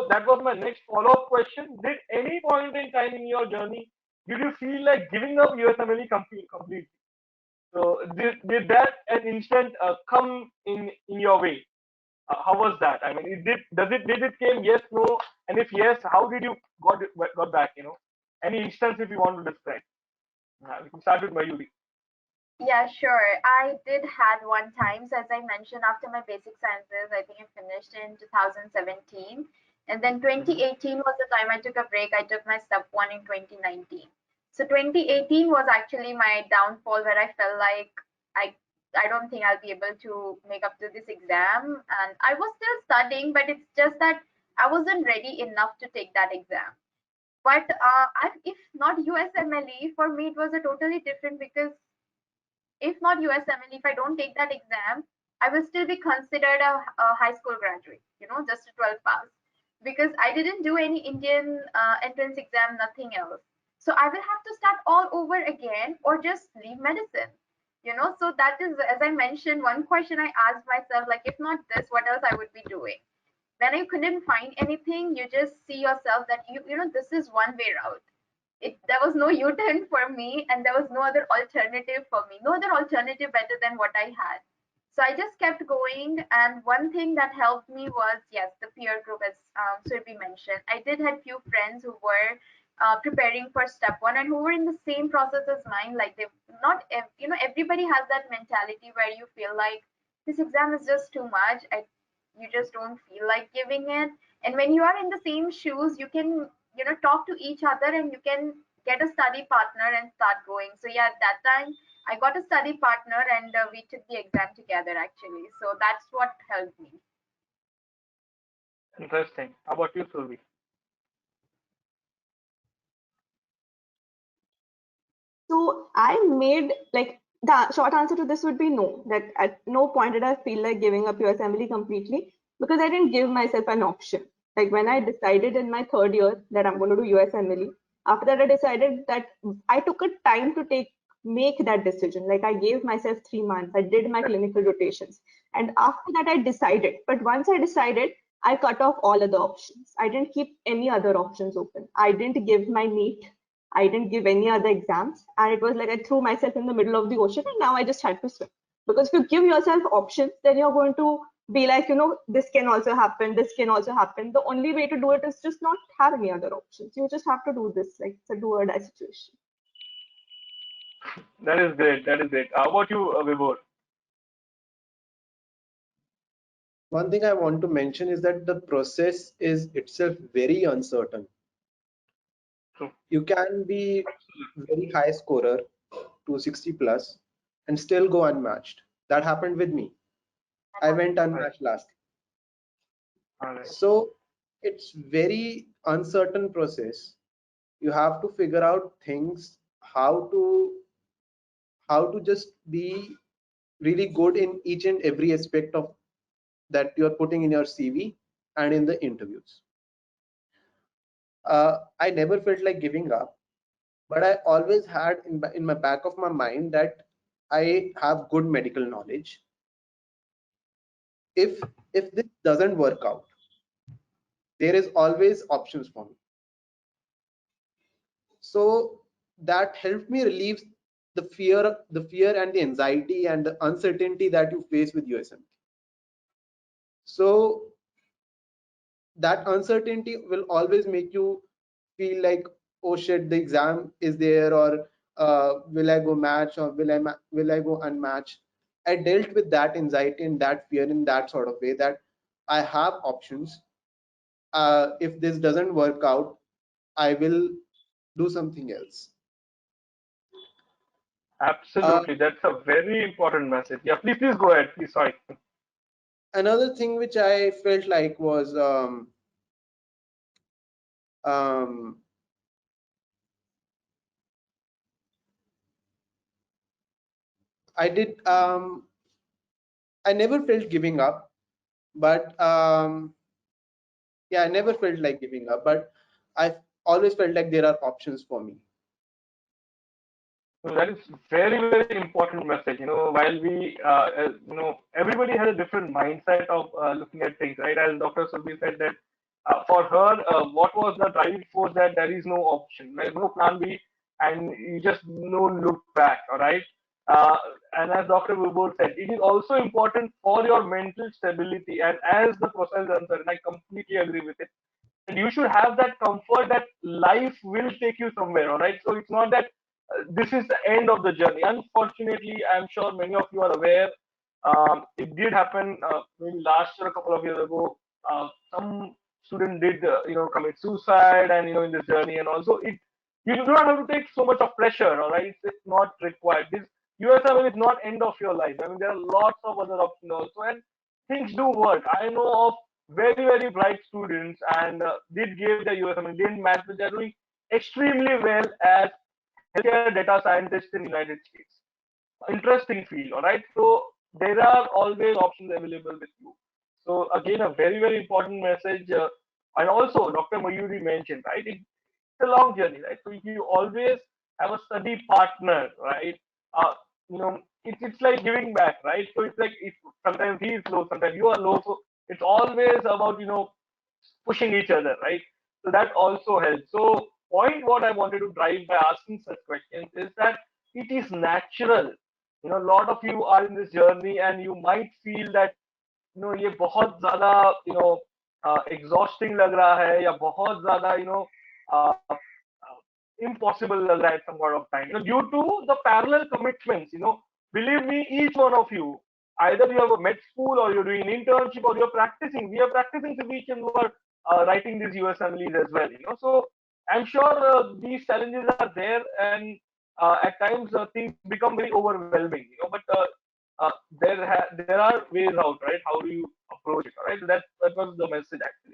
that was my next follow-up question. Did any point in time in your journey did you feel like giving up USMLE completely? So did that an instant come in your way? How was that? I mean, did it came yes, no, and if yes, how did you got back? Any instance if you want to describe. We can start with Mayuri. Yeah, sure. I did had one time, so as I mentioned, after my basic sciences, I think I finished in 2017. And then Mm-hmm. 2018 was the time I took a break. I took my step one in 2019. So 2018 was actually my downfall where I felt like I I don't think I'll be able to make up to this exam. And I was still studying, but it's just that I wasn't ready enough to take that exam. But if not USMLE, for me it was a totally different because if not USMLE, if I don't take that exam, I will still be considered a high school graduate, just a 12 pass. Because I didn't do any Indian entrance exam, nothing else. So I will have to start all over again or just leave medicine. So that is, as I mentioned, one question I asked myself, like, if not this, what else I would be doing? When I couldn't find anything, you just see yourself that this is one way route. There was no U-turn for me, and there was no other alternative for me, no other alternative better than what I had. So I just kept going, and one thing that helped me was, yes, the peer group, as Surbi mentioned. I did have few friends who were preparing for step one and who were in the same process as mine. Like, they not everybody has that mentality where you feel like this exam is just too much. You just don't feel like giving it. And when you are in the same shoes, you can talk to each other and you can get a study partner and start going. So yeah, at that time I got a study partner, and we took the exam together actually. So that's what helped me. Interesting. How about you, Survi? So I made like the short answer to this would be no. That at no point did I feel like giving up USMLE completely because I didn't give myself an option. Like when I decided in my third year that I'm going to do USMLE, after that I decided that I took a time to make that decision. Like I gave myself 3 months. I did my clinical rotations, and after that I decided. But once I decided, I cut off all other options. I didn't keep any other options open. I didn't give my NEET. I didn't give any other exams. And it was like I threw myself in the middle of the ocean and now I just had to swim. Because if you give yourself options, then you're going to be like, this can also happen, this can also happen. The only way to do it is just not have any other options. You just have to do this. Like it's a do or die situation. That is great. That is great. How about you, Vibhor? One thing I want to mention is that the process is itself very uncertain. True. You can be very high scorer, 260 plus, and still go unmatched. That happened with me. I went All right. unmatched last. All right. So it's very uncertain process. You have to figure out things, how to just be really good in each and every aspect of that you're putting in your CV and in the interviews. I never felt like giving up, but I always had in my back of my mind that I have good medical knowledge. If this doesn't work out, there is always options for me. So that helped me relieve the fear and the anxiety and the uncertainty that you face with USM. So that uncertainty will always make you feel like, oh shit, the exam is there, or will I go match, or will I go unmatched. I dealt with that anxiety and that fear in that sort of way, that I have options. If this doesn't work out, I will do something else. uh, Absolutely. That's a very important message. Yeah, please go ahead. Please, sorry. Another thing which I felt like was um, I did I never felt giving up, but yeah, I never felt like giving up, but I always felt like there are options for me. So that is very important message. While everybody has a different mindset of looking at things, right? As Dr. Sulbi said that for her, what was the driving force that there is no option, there is no plan B, and you just no look back. All right. Uh, and as Dr. Vibhor said, it is also important for your mental stability. And as the process answer, and I completely agree with it, and you should have that comfort that life will take you somewhere. All right. So it's not that this is the end of the journey. Unfortunately, I'm sure many of you are aware. It did happen maybe last year, a couple of years ago. Some student did, commit suicide, and in this journey, and also it you do not have to take so much of pressure. All right, it's not required. This USML is not end of your life. I mean, there are lots of other options also, and things do work. I know of very bright students and did give their USML, didn't match, but they're doing extremely well as healthcare data scientists in the United States. Interesting field, all right? So there are always options available with you. So again, a very important message. And also, Dr. Mayuri mentioned, right? It's a long journey, right? So if you always have a study partner, right? Uh, it's like giving back, right? So it's like if sometimes he is low, sometimes you are low. So it's always about pushing each other, right? So that also helps. So point what I wanted to drive by asking such questions is that it is natural. A lot of you are in this journey and you might feel that ये बहुत ज़्यादा exhausting लग रहा है या बहुत ज़्यादा uh, impossible लग रहा है at some point of time. Due to the parallel commitments, believe me, each one of you, either you have a med school or you're doing an internship or you're practicing. We are practicing Civic and we are writing these USMLEs as well. So I'm sure these challenges are there, and at times things become very overwhelming. But there are ways out, right? How do you approach it? All right. So that was the message actually.